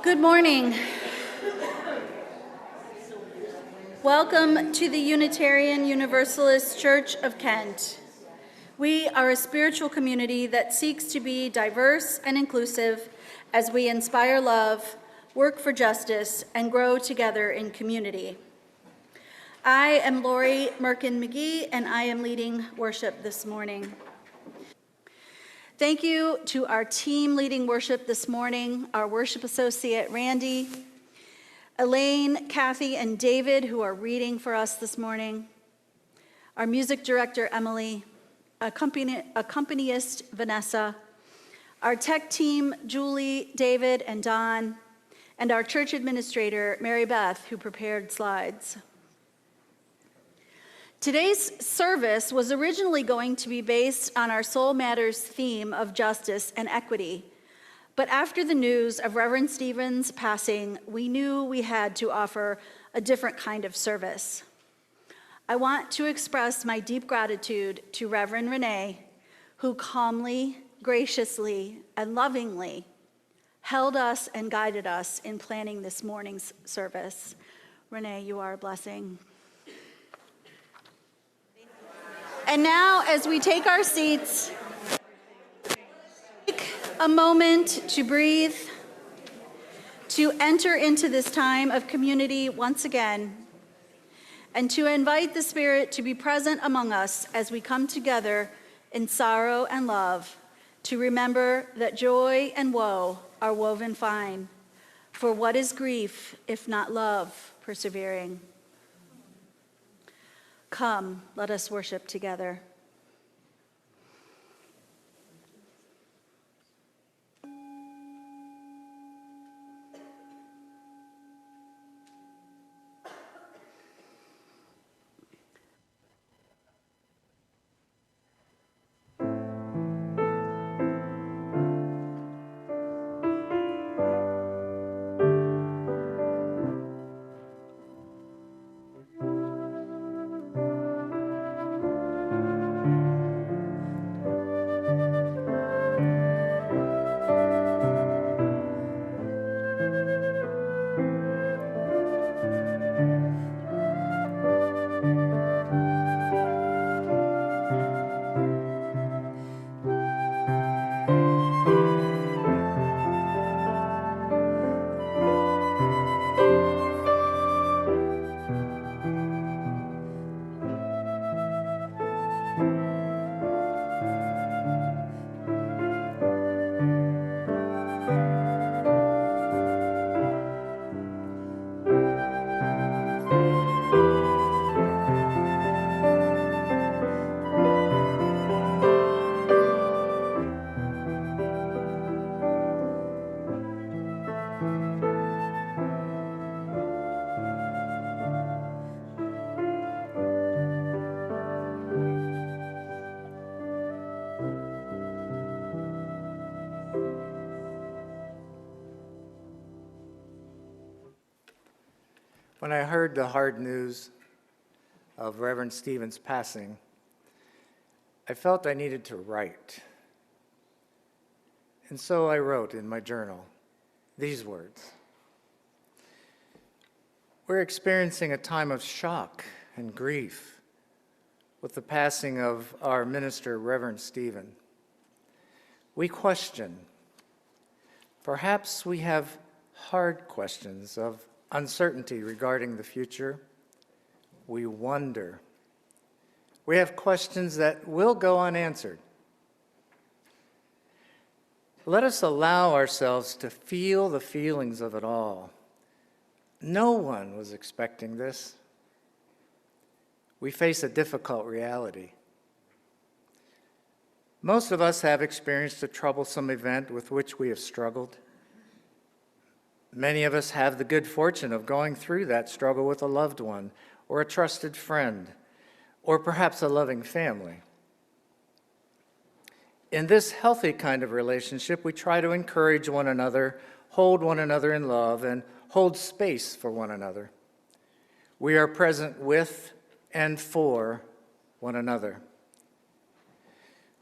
Good morning. Welcome to the Unitarian Universalist Church of Kent. We are a spiritual community that seeks to be diverse and inclusive as we inspire love, work for justice, and grow together in community. I am Lori Merkin-McGee, and I am leading worship this morning. Thank you to our team leading worship this morning, our worship associate, Randy, Elaine, Kathy, and David, who are reading for us this morning, our music director, Emily, accompanist, Vanessa, our tech team, Julie, David, and Don, and our church administrator, Mary Beth, who prepared slides. Today's service was originally going to be based on our Soul Matters theme of justice and equity. But after the news of Reverend Stephen's passing, we knew we had to offer a different kind of service. I want to express my deep gratitude to Reverend Renee, who calmly, graciously, and lovingly held us and guided us in planning this morning's service. Renee, you are a blessing. And now, as we take our seats, take a moment to breathe, to enter into this time of community once again, and to invite the Spirit to be present among us as we come together in sorrow and love, to remember that joy and woe are woven fine. For what is grief, if not love, persevering? Come, let us worship together. When I heard the hard news of Reverend Stephen's passing, I felt I needed to write. And so I wrote in my journal these words. We're experiencing a time of shock and grief with the passing of our minister, Reverend Stephen. We question. Perhaps we have hard questions of uncertainty regarding the future. We wonder. We have questions that will go unanswered. Let us allow ourselves to feel the feelings of it all. No one was expecting this. We face a difficult reality. Most of us have experienced a troublesome event with which we have struggled. Many of us have the good fortune of going through that struggle with a loved one or a trusted friend or perhaps a loving family. In this healthy kind of relationship, we try to encourage one another, hold one another in love, and hold space for one another. We are present with and for one another.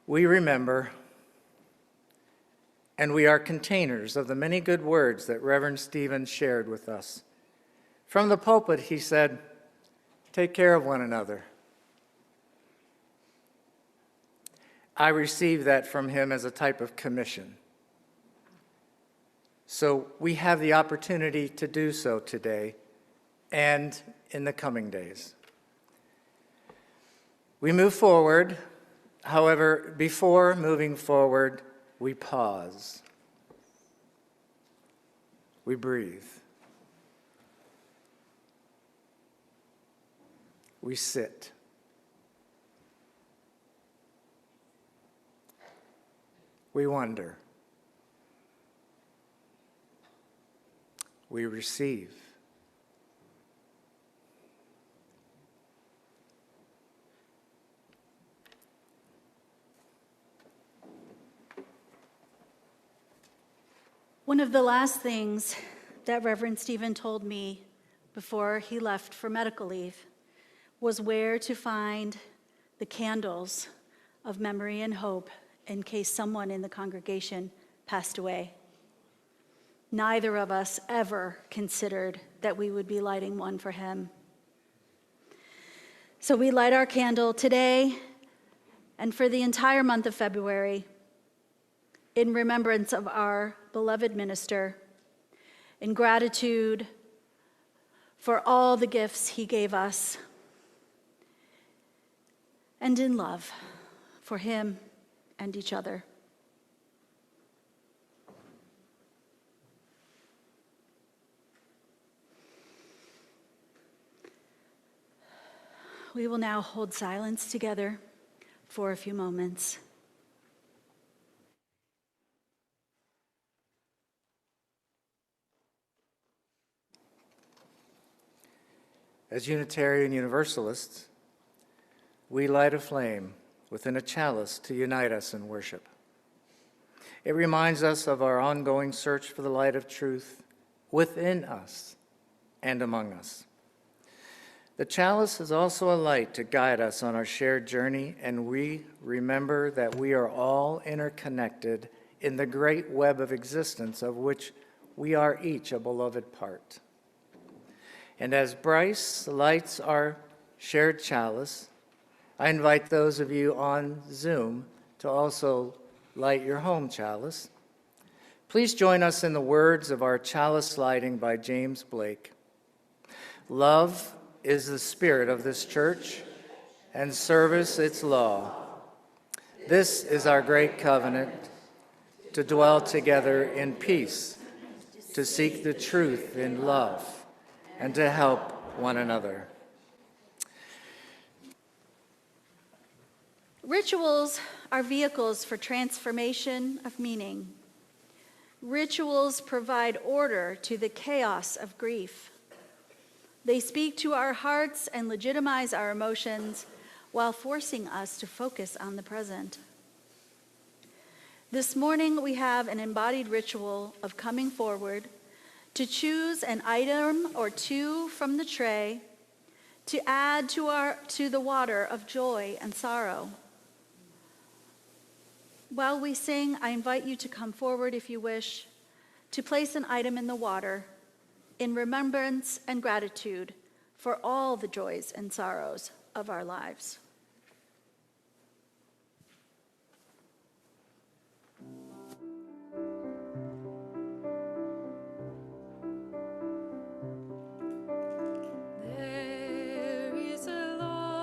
We remember, and we are containers of the many good words that Reverend Stephen shared with us. From the pulpit, he said, "Take care of one another." I received that from him as a type of commission. So we have the opportunity to do so today and in the coming days. We move forward. However, before moving forward, we pause. We breathe. We sit. We wonder. We receive. One of the last things that Reverend Stephen told me before he left for medical leave was where to find the candles of memory and hope in case someone in the congregation passed away. Neither of us ever considered that we would be lighting one for him. So we light our candle today and for the entire month of February in remembrance of our beloved minister, in gratitude for all the gifts he gave us, and in love for him and each other. We will now hold silence together for a few moments. As Unitarian Universalists, we light a flame within a chalice to unite us in worship. It reminds us of our ongoing search for the light of truth within us and among us. The chalice is also a light to guide us on our shared journey, and we remember that we are all interconnected in the great web of existence of which we are each a beloved part. And as Bryce lights our shared chalice, I invite those of you on Zoom to also light your home chalice. Please join us in the words of our chalice lighting by James Blake. Love is the spirit of this church, and service its law. This is our great covenant, to dwell together in peace, to seek the truth in love, and to help one another. Rituals are vehicles for transformation of meaning. Rituals provide order to the chaos of grief. They speak to our hearts and legitimize our emotions while forcing us to focus on the present. This morning, we have an embodied ritual of coming forward to choose an item or two from the tray to add to the water of joy and sorrow. While we sing, I invite you to come forward if you wish, to place an item in the water in remembrance and gratitude for all the joys and sorrows of our lives. There is a love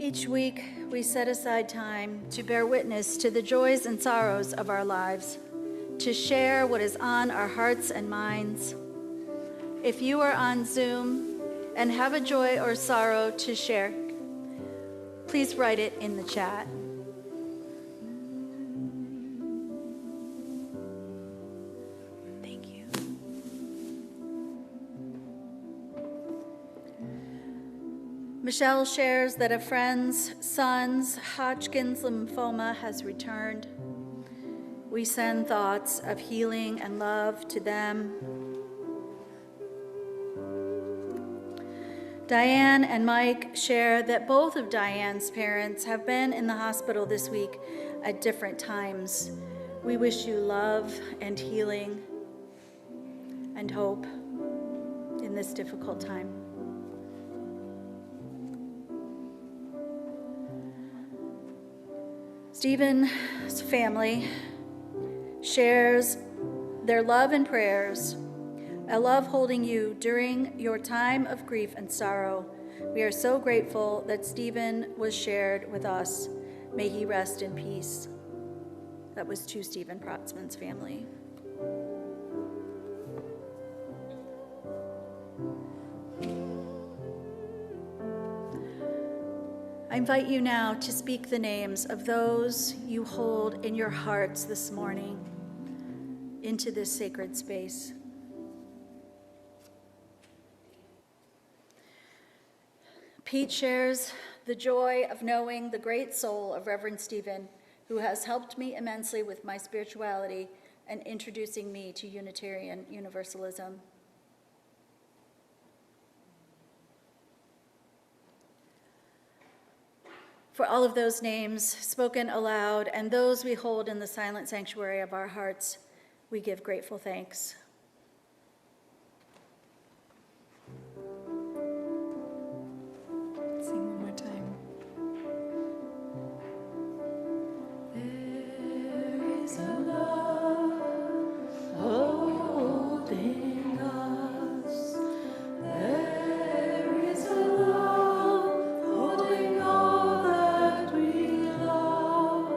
Each week, we set aside time to bear witness to the joys and sorrows of our lives, to share what is on our hearts and minds. If you are on Zoom and have a joy or sorrow to share, please write it in the chat. Thank you. Michelle shares that a friend's son's Hodgkin's lymphoma has returned. We send thoughts of healing and love to them. Diane and Mike share that both of Diane's parents have been in the hospital this week at different times. We wish you love and healing and hope in this difficult time. Stephen's family shares their love and prayers. I love holding you during your time of grief and sorrow. We are so grateful that Stephen was shared with us. May he rest in peace. That was to Stephen Protzman's family. I invite you now to speak the names of those you hold in your hearts this morning into this sacred space. Pete shares the joy of knowing the great soul of Reverend Stephen, who has helped me immensely with my spirituality and introducing me to Unitarian Universalism. For all of those names spoken aloud and those we hold in the silent sanctuary of our hearts, we give grateful thanks. Sing one more time. There is a love holding us. There is a love holding all that we love.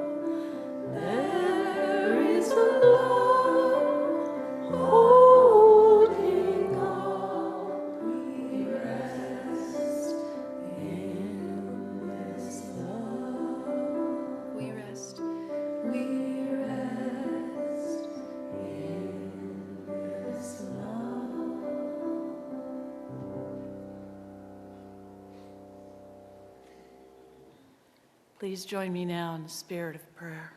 There is a love holding all. We rest in this love. We rest. We rest in this love. Please join me now in the spirit of prayer.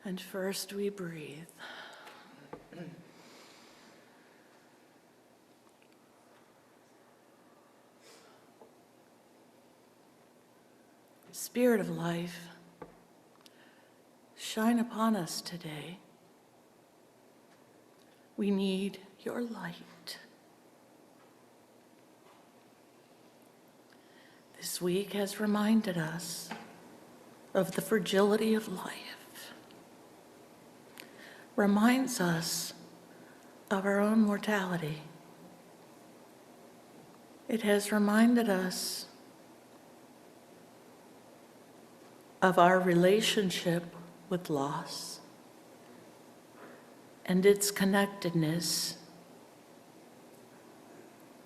And first we breathe. Spirit of life, shine upon us today. We need your light. This week has reminded us of the fragility of life, reminds us of our own mortality. It has reminded us of our relationship with loss and its connectedness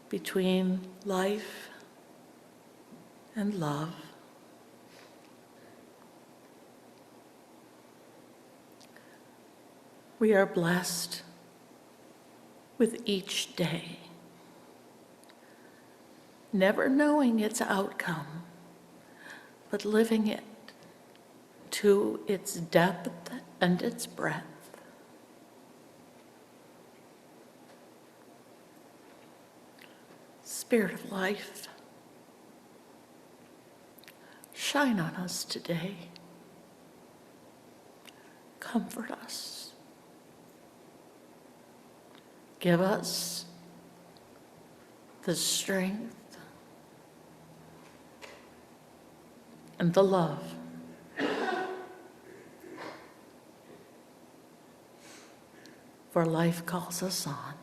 between life and love. We are blessed with each day, never knowing its outcome, but living it to its depth and its breadth. Spirit of life, shine on us today. Comfort us. Give us the strength and the love for life calls us on.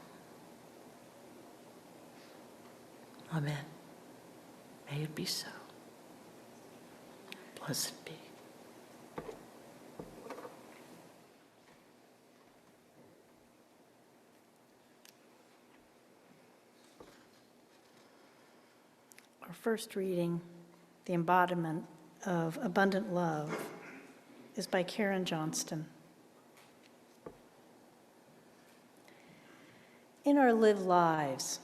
Amen. May it be so. Blessed be. Our first reading, the embodiment of abundant love, is by Karen Johnston. In our lived lives,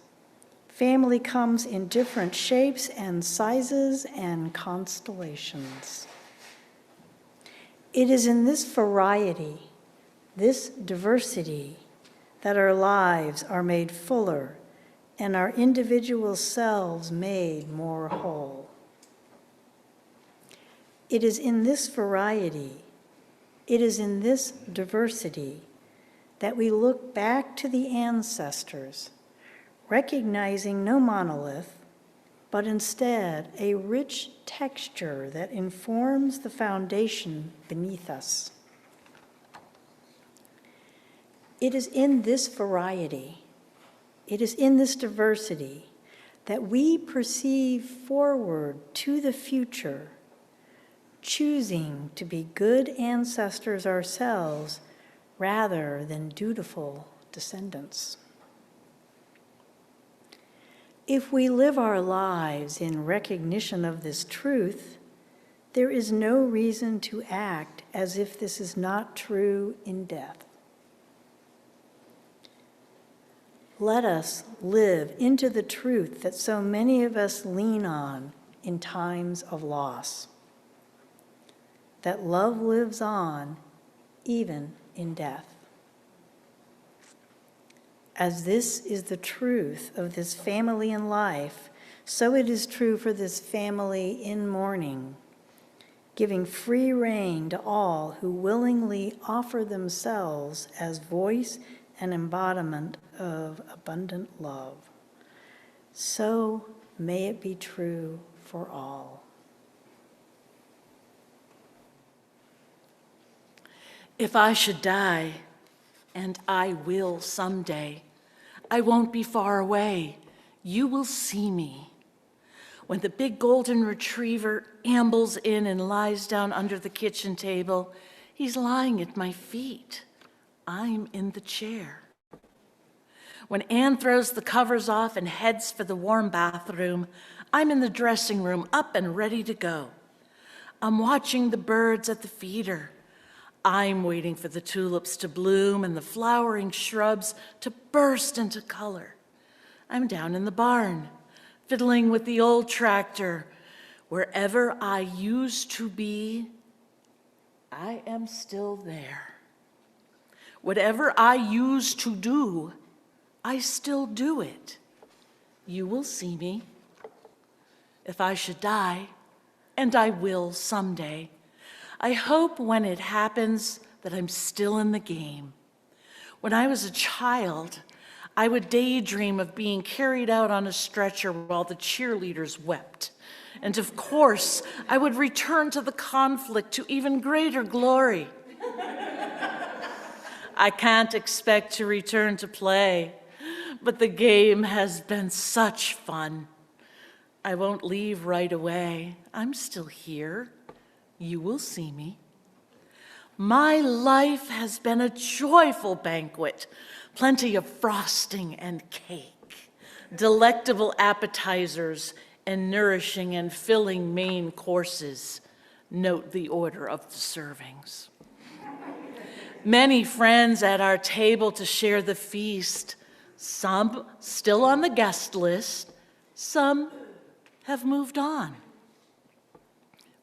family comes in different shapes and sizes and constellations. It is in this variety, this diversity, that our lives are made fuller and our individual selves made more whole. It is in this variety, it is in this diversity that we look back to the ancestors, recognizing no monolith, but instead a rich texture that informs the foundation beneath us. It is in this variety, it is in this diversity that we perceive forward to the future, choosing to be good ancestors ourselves rather than dutiful descendants. If we live our lives in recognition of this truth, there is no reason to act as if this is not true in death. Let us live into the truth that so many of us lean on in times of loss, that love lives on even in death. As this is the truth of this family in life, so it is true for this family in mourning, giving free rein to all who willingly offer themselves as voice and embodiment of abundant love. So may it be true for all. If I should die, and I will someday, I won't be far away. You will see me. When the big golden retriever ambles in and lies down under the kitchen table, he's lying at my feet. I'm in the chair. When Anne throws the covers off and heads for the warm bathroom, I'm in the dressing room, up and ready to go. I'm watching the birds at the feeder. I'm waiting for the tulips to bloom and the flowering shrubs to burst into color. I'm down in the barn, fiddling with the old tractor. Wherever I used to be, I am still there. Whatever I used to do, I still do it. You will see me. If I should die, and I will someday, I hope when it happens that I'm still in the game. When I was a child, I would daydream of being carried out on a stretcher while the cheerleaders wept. And of course, I would return to the conflict to even greater glory. I can't expect to return to play, but the game has been such fun. I won't leave right away. I'm still here. You will see me. My life has been a joyful banquet, plenty of frosting and cake, delectable appetizers, and nourishing and filling main courses. Note the order of the servings. Many friends at our table to share the feast, some still on the guest list, some have moved on.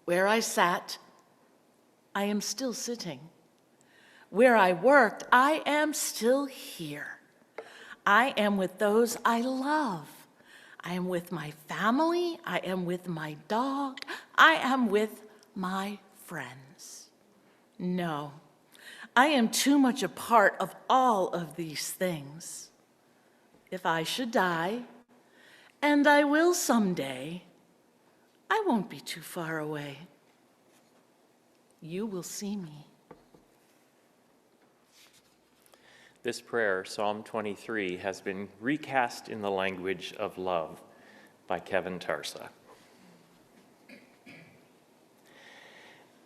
Where I sat, I am still sitting. Where I worked, I am still here. I am with those I love. I am with my family. I am with my dog. I am with my friends. No, I am too much a part of all of these things. If I should die, and I will someday, I won't be too far away. You will see me. This prayer, Psalm 23, has been recast in the language of love. by Kevin Tarsa.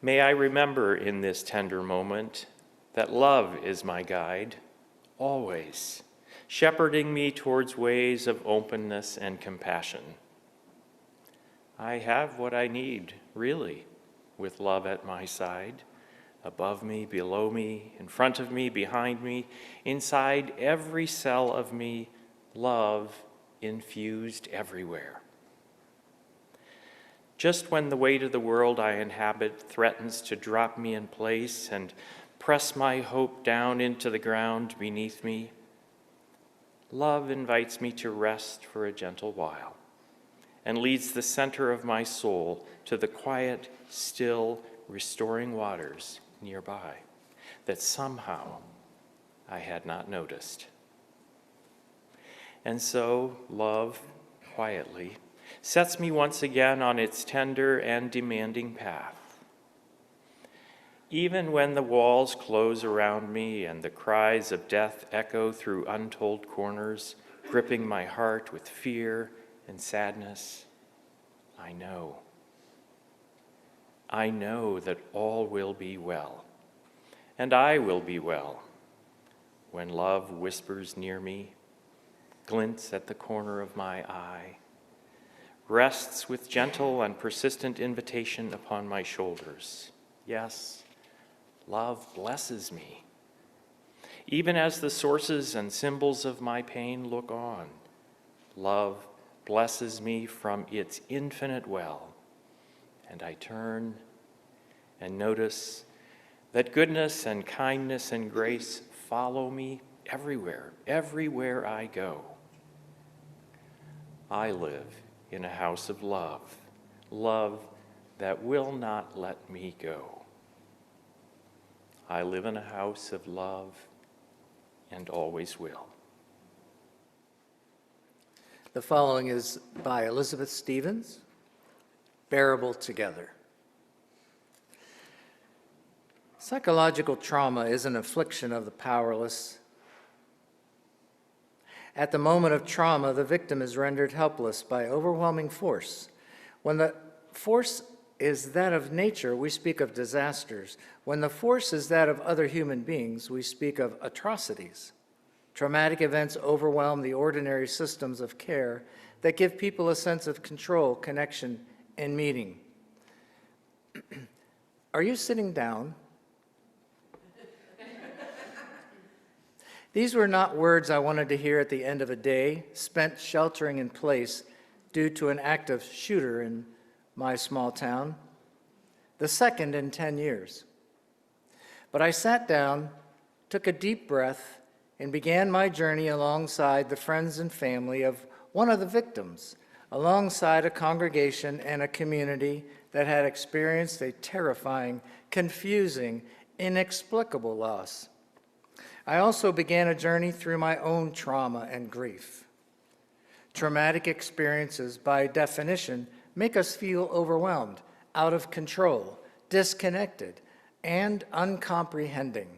May I remember in this tender moment that love is my guide, always, shepherding me towards ways of openness and compassion. I have what I need, really, with love at my side, above me, below me, in front of me, behind me, inside every cell of me, love infused everywhere. Just when the weight of the world I inhabit threatens to drop me in place and press my hope down into the ground beneath me, love invites me to rest for a gentle while and leads the center of my soul to the quiet, still, restoring waters nearby that somehow I had not noticed. And so love, quietly, sets me once again on its tender and demanding path. Even when the walls close around me and the cries of death echo through untold corners, gripping my heart with fear and sadness, I know that all will be well, and I will be well when love whispers near me, glints at the corner of my eye, rests with gentle and persistent invitation upon my shoulders. Yes, love blesses me. Even as the sources and symbols of my pain look on, love blesses me from its infinite well, and I turn and notice that goodness and kindness and grace follow me everywhere, everywhere I go. I live in a house of love, love that will not let me go. I live in a house of love and always will. The following is by Elizabeth Stevens, Bearable Together. Psychological trauma is an affliction of the powerless. At the moment of trauma, the victim is rendered helpless by overwhelming force. When the force is that of nature, we speak of disasters. When the force is that of other human beings, we speak of atrocities. Traumatic events overwhelm the ordinary systems of care that give people a sense of control, connection, and meaning. Are you sitting down? These were not words I wanted to hear at the end of a day spent sheltering in place due to an active shooter in my small town, the second in 10 years. But I sat down, took a deep breath, and began my journey alongside the friends and family of one of the victims, alongside a congregation and a community that had experienced a terrifying, confusing, inexplicable loss. I also began a journey through my own trauma and grief. Traumatic experiences, by definition, make us feel overwhelmed, out of control, disconnected, and uncomprehending.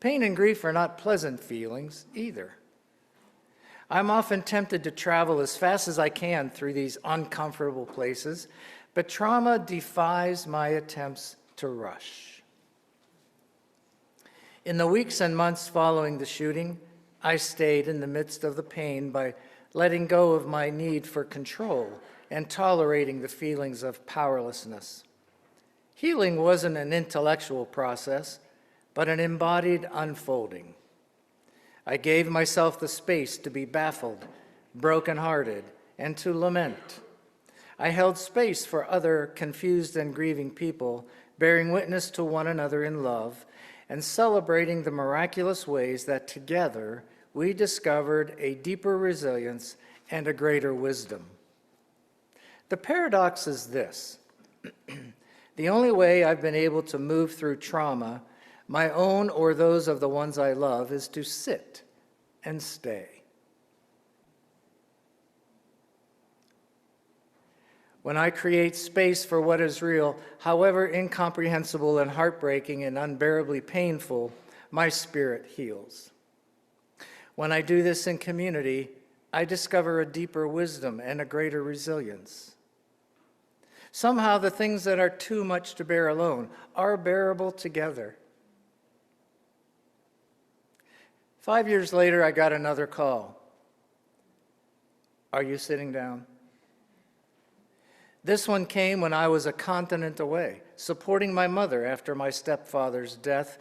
Pain and grief are not pleasant feelings either. I'm often tempted to travel as fast as I can through these uncomfortable places, but trauma defies my attempts to rush. In the weeks and months following the shooting, I stayed in the midst of the pain by letting go of my need for control and tolerating the feelings of powerlessness. Healing wasn't an intellectual process, but an embodied unfolding. I gave myself the space to be baffled, brokenhearted, and to lament. I held space for other confused and grieving people, bearing witness to one another in love, and celebrating the miraculous ways that together we discovered a deeper resilience and a greater wisdom. The paradox is this. The only way I've been able to move through trauma, my own or those of the ones I love, is to sit and stay. When I create space for what is real, however incomprehensible and heartbreaking and unbearably painful, my spirit heals. When I do this in community, I discover a deeper wisdom and a greater resilience. Somehow the things that are too much to bear alone are bearable together. 5 years later, I got another call. Are you sitting down? This one came when I was a continent away, supporting my mother after my stepfather's death.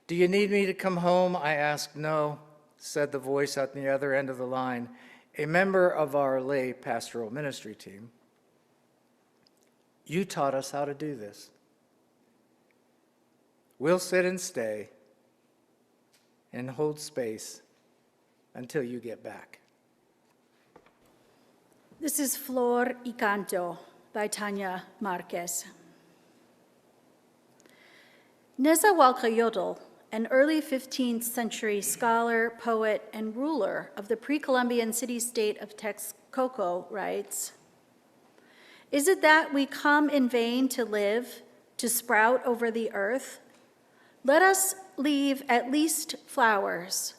Do you need me to come home? I asked. No, said the voice at the other end of the line, a member of our lay pastoral ministry team. You taught us how to do this. We'll sit and stay and hold space until you get back. This is Flor y Canto by Tanya Marquez. Nezahualcóyotl, an early 15th century scholar, poet, and ruler of the pre-Columbian city-state of Texcoco, writes, "Is it that we come in vain to live, to sprout over the earth? Let us leave at least flowers.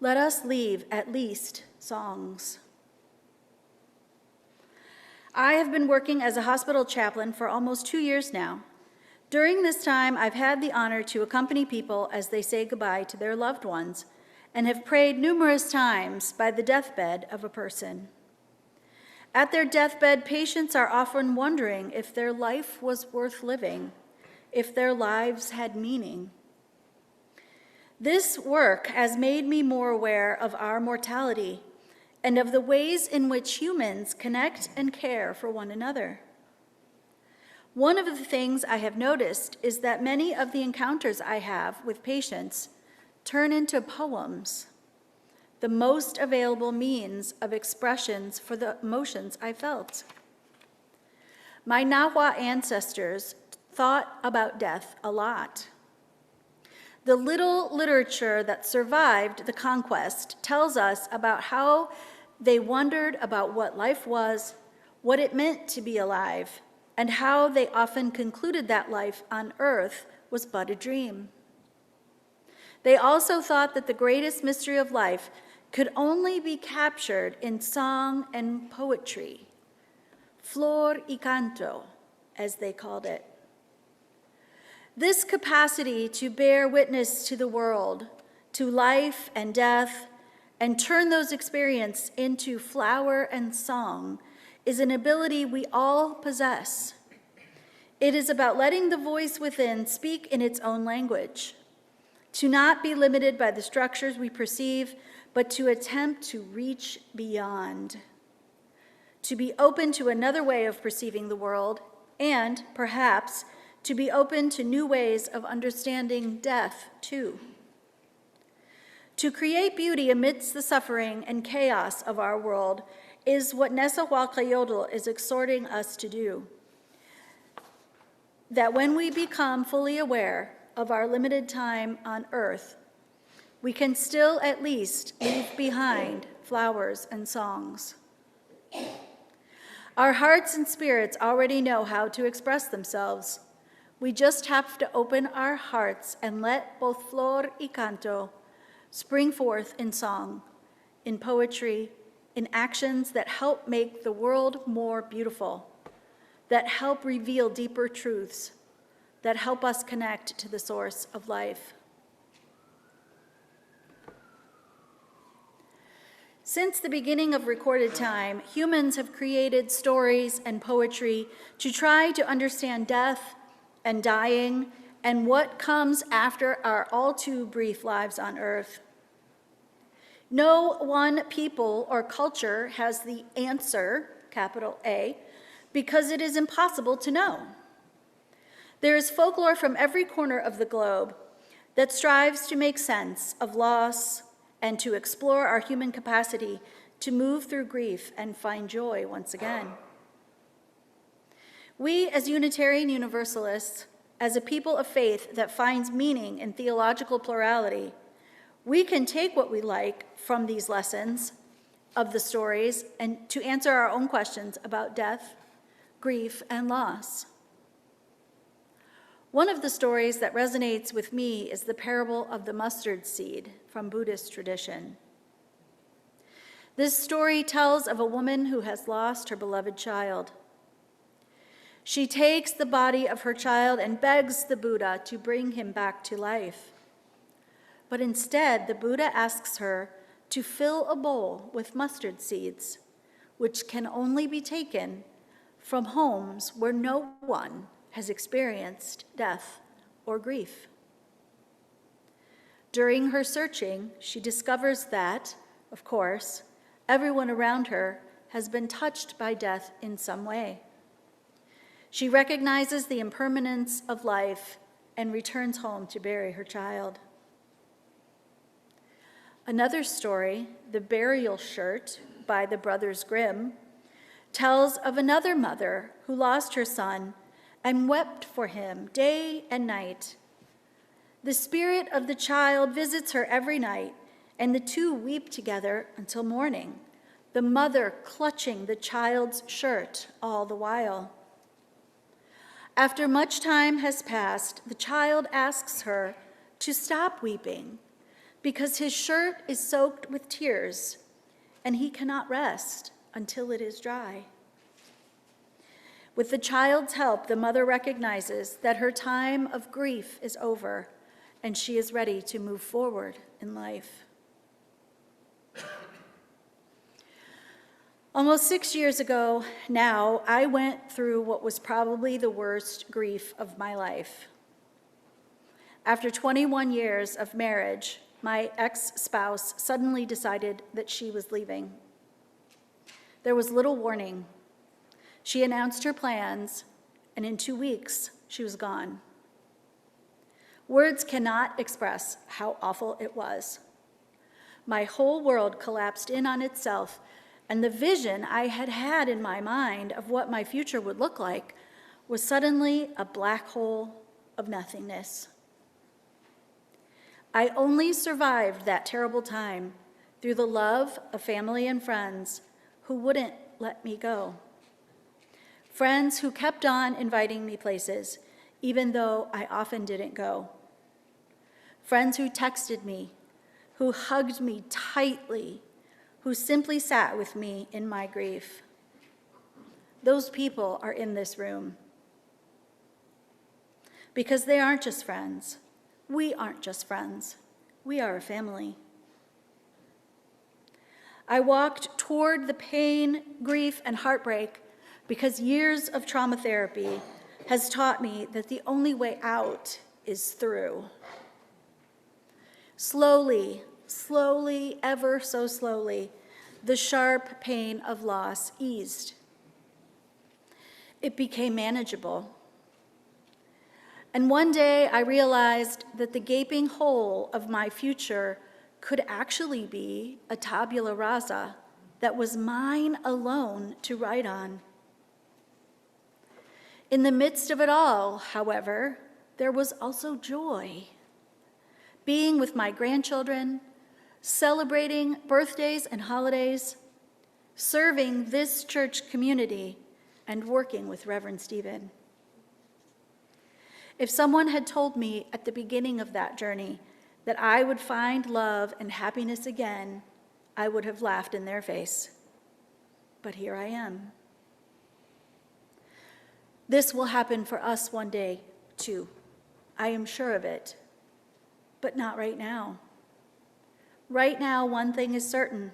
Let us leave at least songs." I have been working as a hospital chaplain for almost 2 years now. During this time, I've had the honor to accompany people as they say goodbye to their loved ones and have prayed numerous times by the deathbed of a person. At their deathbed, patients are often wondering if their life was worth living, if their lives had meaning. This work has made me more aware of our mortality and of the ways in which humans connect and care for one another. One of the things I have noticed is that many of the encounters I have with patients turn into poems, the most available means of expressions for the emotions I felt. My Nahua ancestors thought about death a lot. The little literature that survived the conquest tells us about how they wondered about what life was, what it meant to be alive, and how they often concluded that life on earth was but a dream. They also thought that the greatest mystery of life could only be captured in song and poetry, flor y canto, as they called it. This capacity to bear witness to the world, to life and death, and turn those experiences into flower and song is an ability we all possess. It is about letting the voice within speak in its own language, to not be limited by the structures we perceive, but to attempt to reach beyond, to be open to another way of perceiving the world, and perhaps to be open to new ways of understanding death, too. To create beauty amidst the suffering and chaos of our world is what Nezahualcóyotl is exhorting us to do. That when we become fully aware of our limited time on earth, we can still at least leave behind flowers and songs. Our hearts and spirits already know how to express themselves. We just have to open our hearts and let both flor y canto spring forth in song, in poetry, in actions that help make the world more beautiful, that help reveal deeper truths, that help us connect to the source of life. Since the beginning of recorded time, humans have created stories and poetry to try to understand death and dying and what comes after our all too brief lives on earth. No one people or culture has the answer, capital A, because it is impossible to know. There is folklore from every corner of the globe that strives to make sense of loss and to explore our human capacity to move through grief and find joy once again. We, as Unitarian Universalists, as a people of faith that finds meaning in theological plurality, we can take what we like from these lessons of the stories and to answer our own questions about death, grief, and loss. One of the stories that resonates with me is the parable of the mustard seed from Buddhist tradition. This story tells of a woman who has lost her beloved child. She takes the body of her child and begs the Buddha to bring him back to life. But instead, the Buddha asks her to fill a bowl with mustard seeds, which can only be taken from homes where no one has experienced death or grief. During her searching, she discovers that, of course, everyone around her has been touched by death in some way. She recognizes the impermanence of life and returns home to bury her child. Another story, The Burial Shirt by the Brothers Grimm, tells of another mother who lost her son and wept for him day and night. The spirit of the child visits her every night, and the two weep together until morning, the mother clutching the child's shirt all the while. After much time has passed, the child asks her to stop weeping because his shirt is soaked with tears and he cannot rest until it is dry. With the child's help, the mother recognizes that her time of grief is over and she is ready to move forward in life. Almost 6 years ago now, I went through what was probably the worst grief of my life. After 21 years of marriage, my ex-spouse suddenly decided that she was leaving. There was little warning. She announced her plans, and in 2 weeks, she was gone. Words cannot express how awful it was. My whole world collapsed in on itself, and the vision I had had in my mind of what my future would look like was suddenly a black hole of nothingness. I only survived that terrible time through the love of family and friends who wouldn't let me go. Friends who kept on inviting me places, even though I often didn't go. Friends who texted me, who hugged me tightly, who simply sat with me in my grief. Those people are in this room. Because they aren't just friends. We aren't just friends. We are a family. I walked toward the pain, grief, and heartbreak because years of trauma therapy has taught me that the only way out is through. Slowly, ever so slowly, the sharp pain of loss eased. It became manageable. And one day I realized that the gaping hole of my future could actually be a tabula rasa that was mine alone to write on. In the midst of it all, however, there was also joy. Being with my grandchildren, celebrating birthdays and holidays, serving this church community, and working with Reverend Stephen. If someone had told me at the beginning of that journey that I would find love and happiness again, I would have laughed in their face. But here I am. This will happen for us one day, too. I am sure of it. But not right now. Right now, one thing is certain.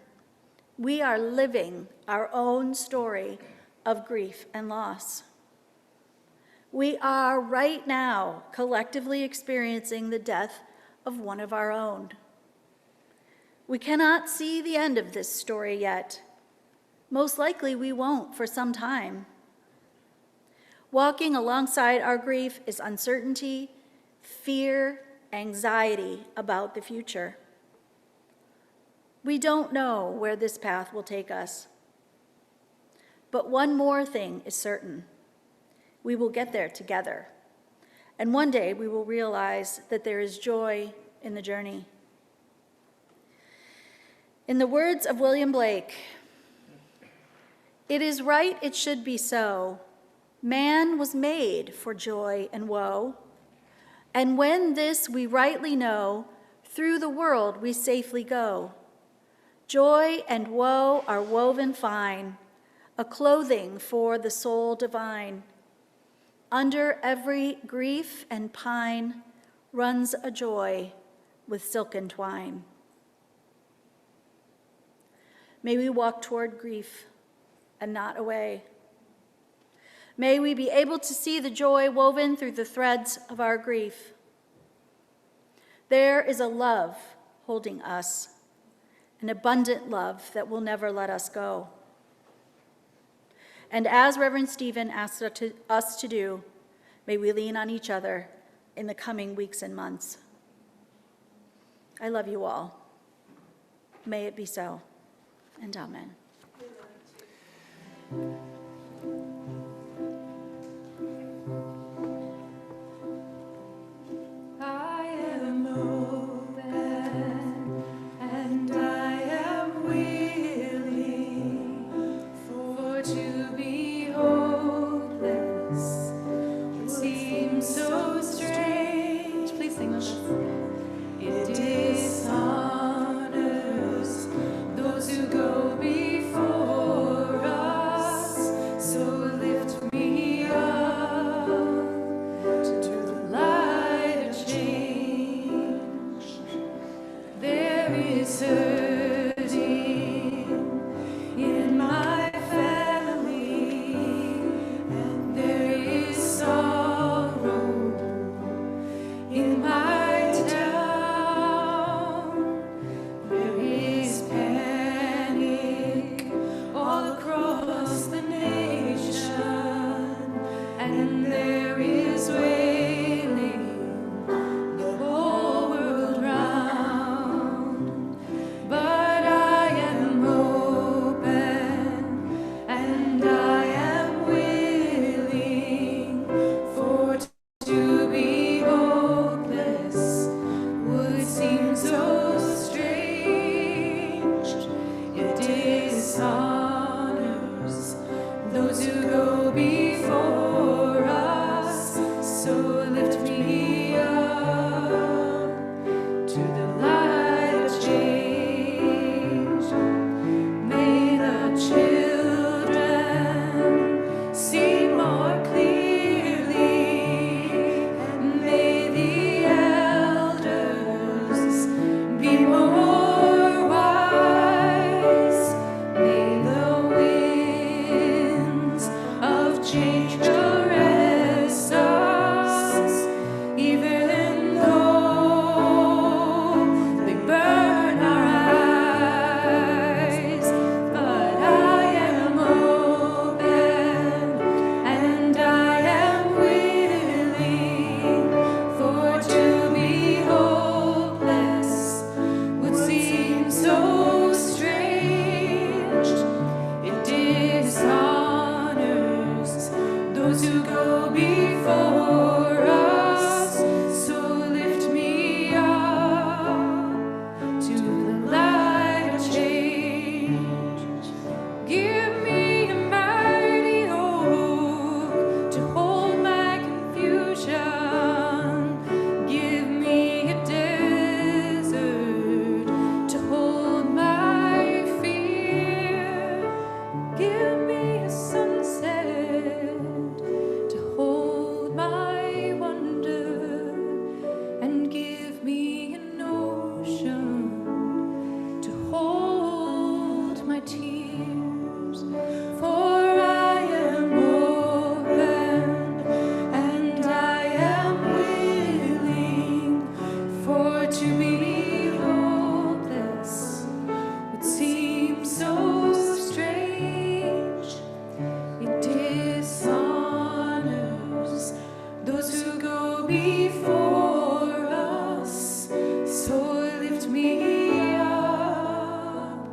We are living our own story of grief and loss. We are right now collectively experiencing the death of one of our own. We cannot see the end of this story yet. Most likely we won't for some time. Walking alongside our grief is uncertainty, fear, anxiety about the future. We don't know where this path will take us. But one more thing is certain. We will get there together. And one day we will realize that there is joy in the journey. In the words of William Blake, "It is right it should be so. Man was made for joy and woe. And when this we rightly know, through the world we safely go. Joy and woe are woven fine, a clothing for the soul divine. Under every grief and pine runs a joy with silken twine. May we walk toward grief and not away. May we be able to see the joy woven through the threads of our grief. There is a love holding us, an abundant love that will never let us go. And as Reverend Stephen asked us to do, may we lean on each other in the coming weeks and months. I love you all. May it be so, and amen. I am open and I am willing, for to be hopeless would seem so strange. Please sing with us. It dishonors those who go before us, so lift me up to the light of change. There is hurting in my family, and there is sorrow in my town. There is panic all across the nation, and there is wailing the whole world round. But I am open and I am willing, for to be hopeless would seem so strange. It dishonors those who go before us, so lift me up to the light of change. May the children see more clearly, and may the elders be more wise. May the winds of change caress us, even though they burn our eyes. But I am open and I am willing, for to be hopeless would seem so strange. It dishonors those who go before us, so lift me up to the light of change. Give me a mighty hope to hold my confusion. Give me a desert to hold my fear. Give me a sunset to hold my wonder, and give me an ocean to hold my tears. For I am open and I am willing, for to be hopeless would seem so strange. It dishonors those who go before us, so lift me up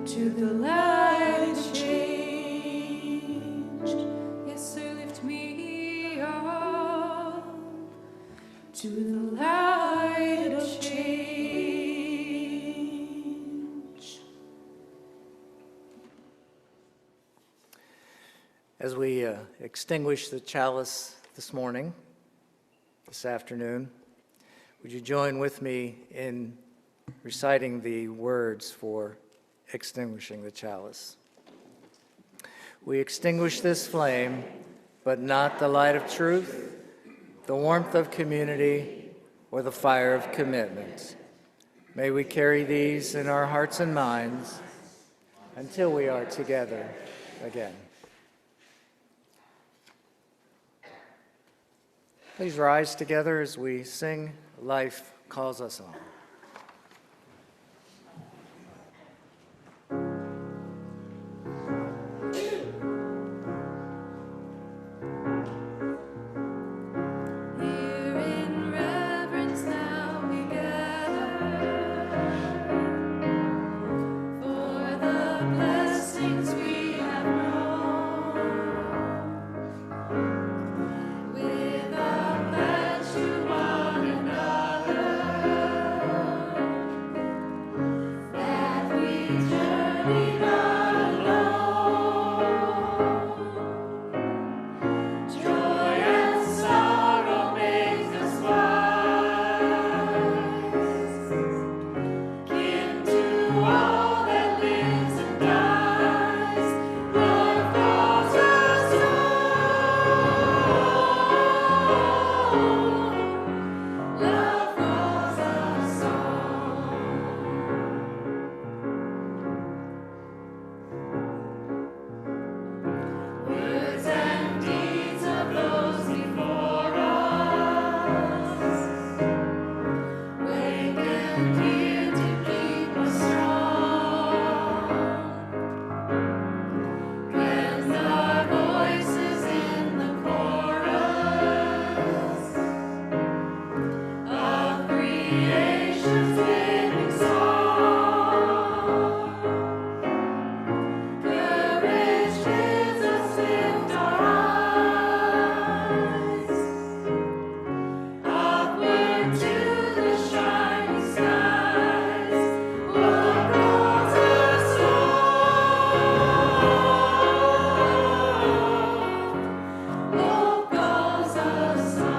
to the light of change. Yes, sir, lift me up to the light of change. As we extinguish the chalice this morning, this afternoon, would you join with me in reciting the words for extinguishing the chalice. We extinguish this flame, but not the light of truth, the warmth of community, or the fire of commitment. May we carry these in our hearts and minds until we are together again. Please rise together as we sing Life Calls Us On. Here in reverence now we gather for the blessings we have known, with a pledge to one another that we journey not alone. Joy and sorrow make us wise, kin to all that lives and dies. Love calls us on. Love calls us on. Words and deeds of those before us, wakened here to keep us strong. Blend our voices in the chorus of creation's living song. Courage bids us lift our eyes upward to the shining skies. Love calls us on. Love calls us on.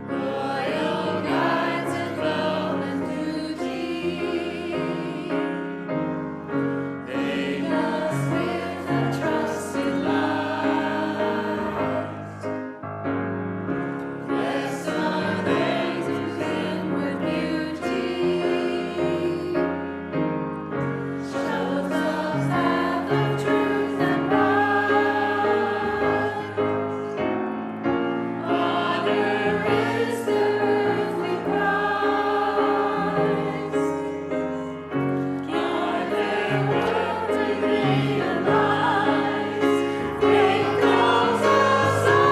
Loyal guides in love and duty, lead us with a trusted light. Bless our days with inward beauty, shows us path of truth and right. Honor is the earthly prize. Guide their work to realize. Faith calls us on.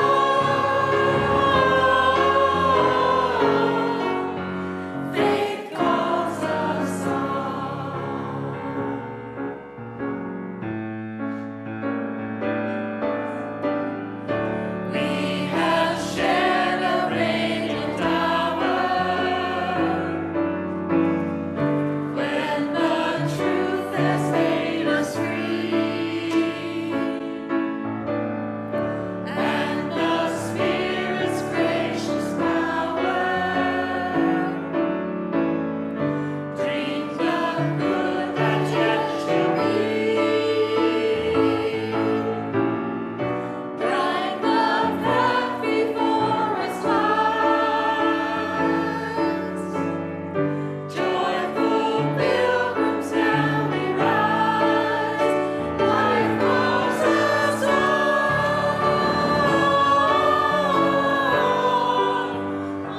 Faith calls us on. We have shared a radiant hour when the truth has made us free, and the Spirit's gracious power dreams of good that yet to be. Bright the path before us lies. Joyful pilgrims now we rise. Life calls us on.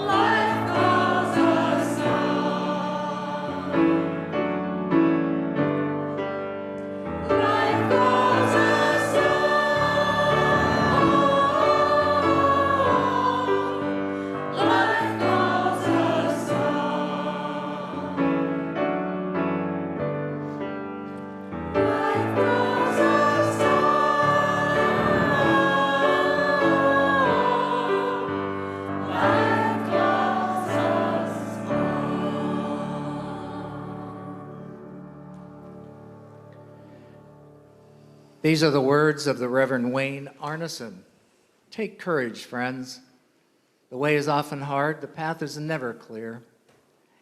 Life calls us on. Life calls us on. Life calls us on. Life calls us on. Life calls us These are the words of the Reverend Wayne Arneson. Take courage, friends. The way is often hard, the path is never clear,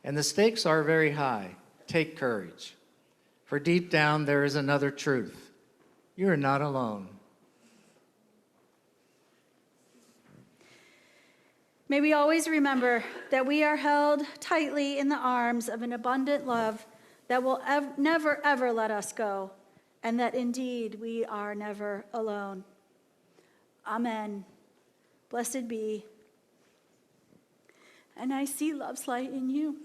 and the stakes are very high. Take courage, for deep down there is another truth. You are not alone. May we always remember that we are held tightly in the arms of an abundant love that will never, ever let us go, and that indeed we are never alone. Amen. Blessed be. And I see love's light in you.